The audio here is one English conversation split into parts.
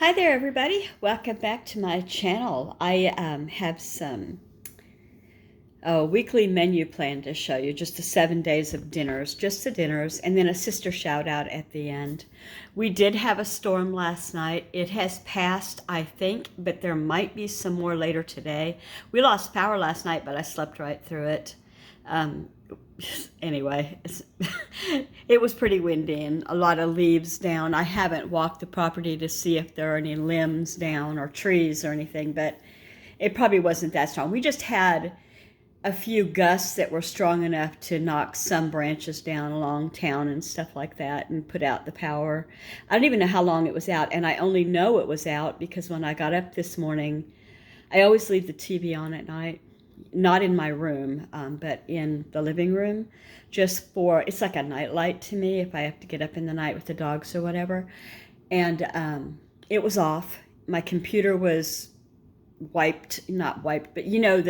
Hi there, everybody. Welcome back to my channel. I have some weekly menu plan to show you, just the 7 days of dinners, just the dinners, and then a sister shout out at the end. We did have a storm last night. It has passed, I think, but there might be some more later today. We lost power last night, but I slept right through it. Anyway, it was pretty windy and a lot of leaves down. I haven't walked the property to see if there are any limbs down or trees or anything, but it probably wasn't that strong. We just had a few gusts that were strong enough to knock some branches down along town and stuff like that and put out the power. I don't even know how long it was out, and I only know it was out because when I got up this morning, I always leave the TV on at night. Not in my room, but in the living room, just for, it's like a nightlight to me if I have to get up in the night with the dogs or whatever. And it was off. My computer was not wiped, but you know,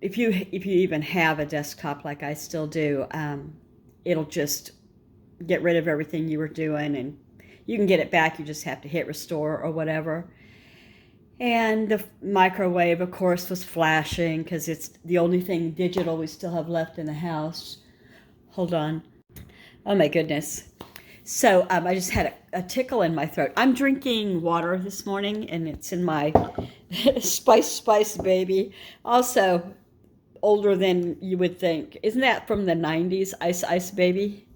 if you even have a desktop like I still do, it'll just get rid of everything you were doing, and you can get it back. You just have to hit restore or whatever. And the microwave, of course, was flashing because it's the only thing digital we still have left in the house. Hold on. Oh, my goodness. So I just had a tickle in my throat. I'm drinking water this morning, and it's in my Spice Baby. Also, older than you would think. Isn't that from the 90s, Ice Baby?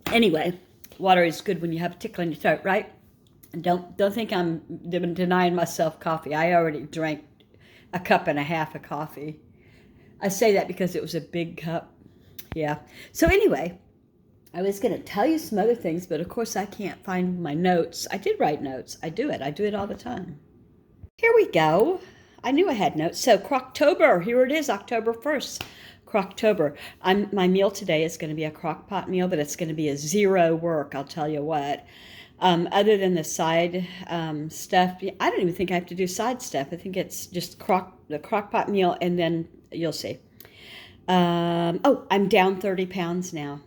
Anyway, water is good when you have a tickle in your throat, right? Don't think I'm denying myself coffee. I already drank a cup and a half of coffee. I say that because it was a big cup. Yeah. So anyway, I was going to tell you some other things, but of course I can't find my notes. I did write notes. I do it all the time. Here we go. I knew I had notes. So Croctober, here it is, October 1st. Croctober. My meal today is going to be a crock pot meal, but it's going to be a zero work, I'll tell you what. Other than the side stuff, I don't even think I have to do side stuff. I think it's just the crock pot meal, and then you'll see. I'm down 30 pounds now.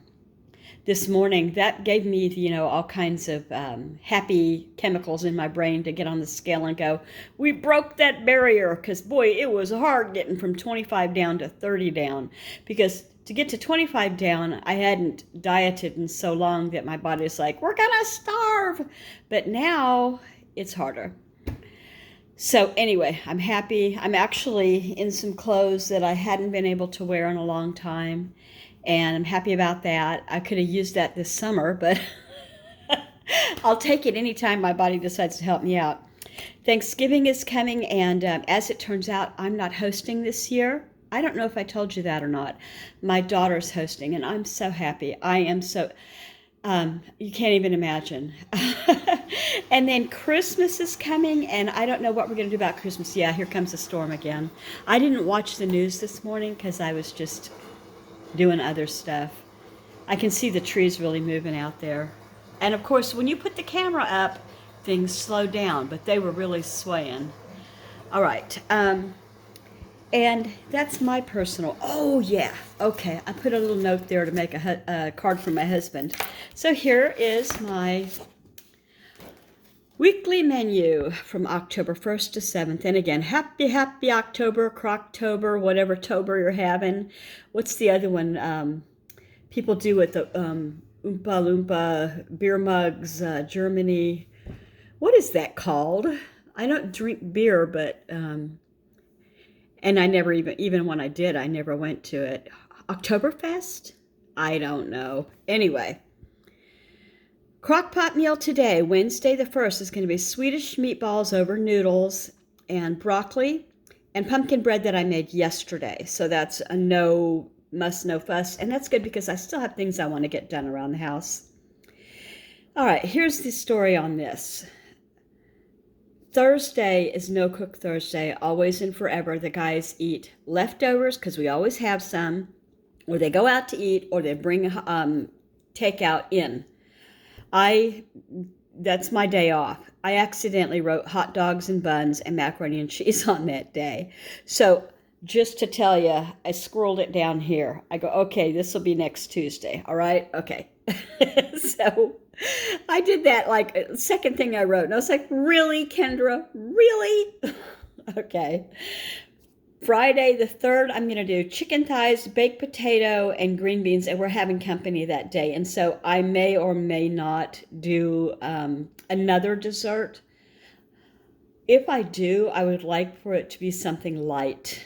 This morning, that gave me, all kinds of happy chemicals in my brain to get on the scale and go, we broke that barrier, because, boy, it was hard getting from 25 down to 30 down, because to get to 25 down, I hadn't dieted in so long that my body's like, we're gonna starve. But now it's harder. So anyway, I'm happy. I'm actually in some clothes that I hadn't been able to wear in a long time, and I'm happy about that. I could have used that this summer, but I'll take it anytime my body decides to help me out. Thanksgiving is coming, and as it turns out, I'm not hosting this year. I don't know if I told you that or not. My daughter's hosting, and I'm so happy. I am so, you can't even imagine. And then Christmas is coming, and I don't know what we're going to do about Christmas. Yeah, here comes the storm again. I didn't watch the news this morning because I was just doing other stuff. I can see the trees really moving out there. And of course, when you put the camera up, things slow down, but they were really swaying. All right. And that's my personal, oh yeah, okay, I put a little note there to make a card for my husband. So here is my weekly menu from October 1st to 7th. And again, happy October, Croctober, whatever tober you're having. What's the other one people do with the Oompa Loompa beer mugs, Germany? What is that called? I don't drink beer, but... and I never even when I did, I never went to it. Oktoberfest? I don't know. Anyway, crockpot meal today, Wednesday the 1st, is going to be Swedish meatballs over noodles and broccoli and pumpkin bread that I made yesterday. So that's a no fuss. And that's good because I still have things I want to get done around the house. All right, here's the story on this. Thursday is No Cook Thursday, always and forever. The guys eat leftovers, because we always have some, or they go out to eat, or they bring takeout in. That's my day off. I accidentally wrote hot dogs and buns and macaroni and cheese on that day. So just to tell you, I scrolled it down here. I go, okay, this will be next Tuesday. All right. Okay. So I did that, like, second thing I wrote. And I was like, really, Kendra? Really? Okay. Friday the 3rd, I'm going to do chicken thighs, baked potato, and green beans. And we're having company that day. And so I may or may not do another dessert. If I do, I would like for it to be something light.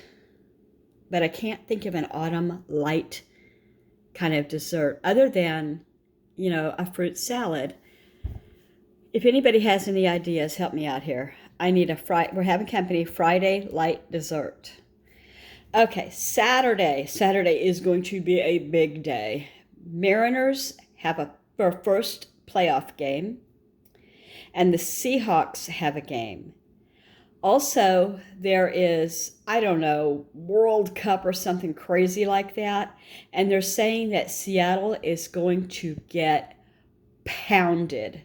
But I can't think of an autumn light kind of dessert other than, a fruit salad. If anybody has any ideas, help me out here. I need we're having company, Friday light dessert. Okay, Saturday. Saturday is going to be a big day. Mariners have their first playoff game, and the Seahawks have a game. Also, there is, I don't know, World Cup or something crazy like that. And they're saying that Seattle is going to get pounded.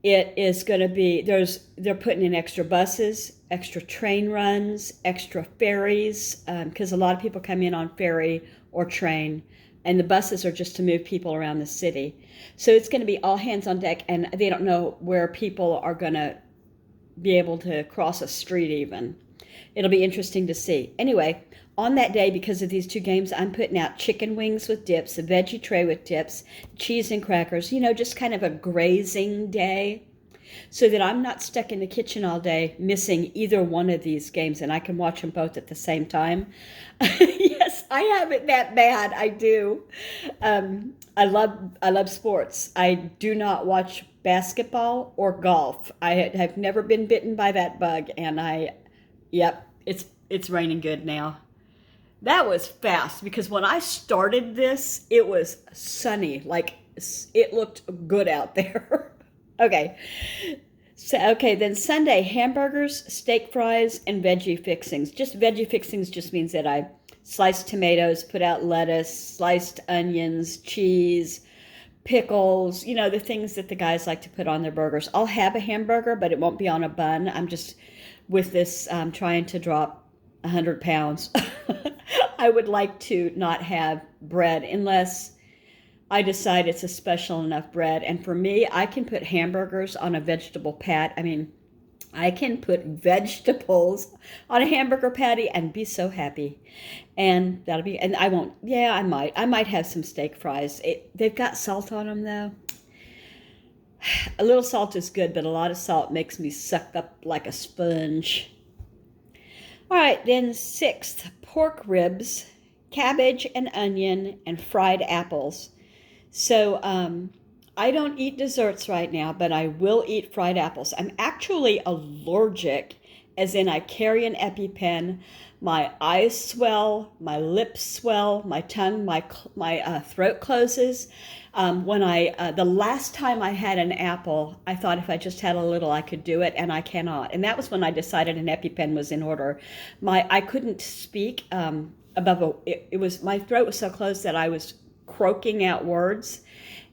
It is going to be, they're putting in extra buses, extra train runs, extra ferries, because a lot of people come in on ferry or train, and the buses are just to move people around the city. So it's going to be all hands on deck, and they don't know where people are going to be able to cross a street even. It'll be interesting to see. Anyway, on that day, because of these two games, I'm putting out chicken wings with dips, a veggie tray with dips, cheese and crackers, just kind of a grazing day, so that I'm not stuck in the kitchen all day missing either one of these games, and I can watch them both at the same time. Yes, I have it that bad. I do. I love sports. I do not watch basketball or golf. I have never been bitten by that bug, and yep, it's raining good now. That was fast, because when I started this, it was sunny. Like, it looked good out there. Okay. So, then Sunday, hamburgers, steak fries, and veggie fixings. Just veggie fixings just means that I sliced tomatoes, put out lettuce, sliced onions, cheese, pickles, the things that the guys like to put on their burgers. I'll have a hamburger, but it won't be on a bun. I'm just, with this, trying to drop 100 pounds. I would like to not have bread unless I decide it's a special enough bread. And for me, I can put hamburgers on a vegetable pat. I mean, I can put vegetables on a hamburger patty and be so happy. And and I won't, yeah, I might have some steak fries. They've got salt on them though. A little salt is good, but a lot of salt makes me suck up like a sponge. All right, then 6th, pork ribs, cabbage and onion, and fried apples. So I don't eat desserts right now, but I will eat fried apples. I'm actually allergic, as in I carry an EpiPen. My eyes swell, my lips swell, my tongue, my throat closes. The last time I had an apple, I thought if I just had a little, I could do it, and I cannot. And that was when I decided an EpiPen was in order. I couldn't speak my throat was so closed that I was croaking out words.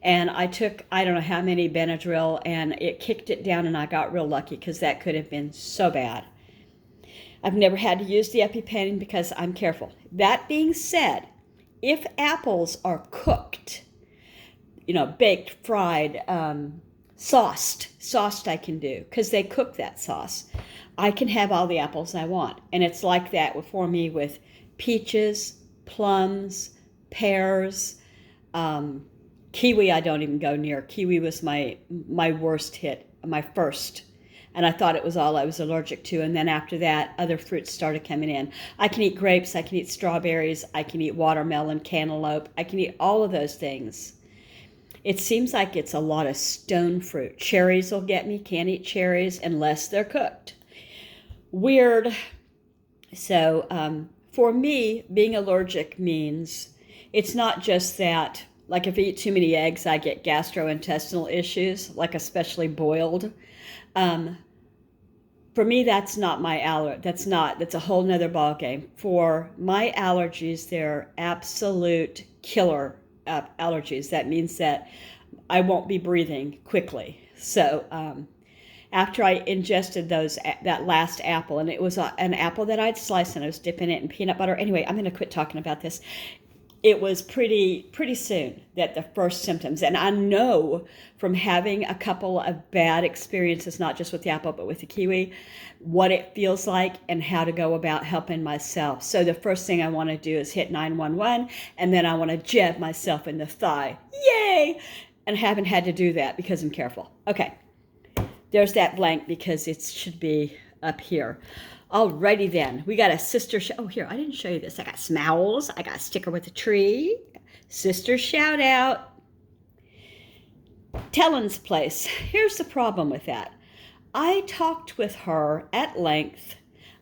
And I took, I don't know how many Benadryl, and it kicked it down, and I got real lucky, because that could have been so bad. I've never had to use the EpiPen because I'm careful. That being said, if apples are cooked, baked, fried, sauced I can do, because they cook that sauce. I can have all the apples I want. And it's like that for me with peaches, plums, pears, kiwi I don't even go near. Kiwi was my worst hit, my first. And I thought it was all I was allergic to. And then after that, other fruits started coming in. I can eat grapes, I can eat strawberries, I can eat watermelon, cantaloupe. I can eat all of those things. It seems like it's a lot of stone fruit. Cherries will get me. Can't eat cherries unless they're cooked. Weird. So for me, being allergic means it's not just that, like if I eat too many eggs, I get gastrointestinal issues, like especially boiled. For me, that's not my allergy. That's a whole nother ballgame. For my allergies, they're absolute killer allergies. That means that I won't be breathing quickly. So, after I ingested that last apple, and it was an apple that I'd sliced, and I was dipping it in peanut butter. Anyway, I'm going to quit talking about this. It was pretty soon that the first symptoms, and I know from having a couple of bad experiences, not just with the apple, but with the kiwi, what it feels like and how to go about helping myself. So the first thing I want to do is hit 911, and then I want to jab myself in the thigh. Yay! And I haven't had to do that because I'm careful. Okay, there's that blank because it should be up here. Alrighty then, we got a oh, here, I didn't show you this. I got Smowls, I got a sticker with a tree, Sister Shoutout. Tellen's place. Here's the problem with that. I talked with her at length.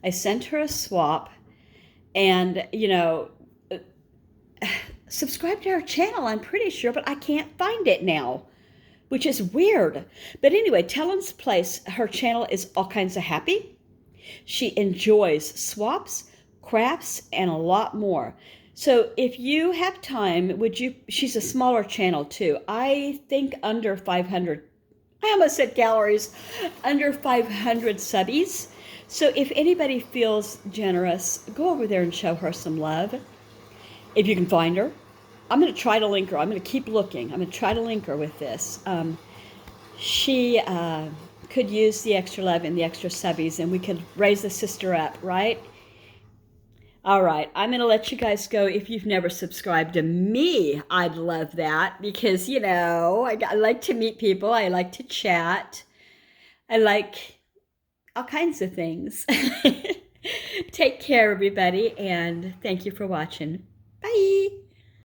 I sent her a swap, and, subscribe to her channel, I'm pretty sure, but I can't find it now, which is weird. But anyway, Tellen's place, her channel is all kinds of happy. She enjoys swaps, crafts, and a lot more. So if you have time, she's a smaller channel too. I think under 500, I almost said calories, under 500 subbies. So if anybody feels generous, go over there and show her some love. If you can find her. I'm going to try to link her. I'm going to keep looking. I'm going to try to link her with this. She could use the extra love and the extra subbies, and we could raise the sister up, right? All right, I'm going to let you guys go. If you've never subscribed to me, I'd love that because, I like to meet people. I like to chat. I like all kinds of things. Take care, everybody, and thank you for watching. Bye.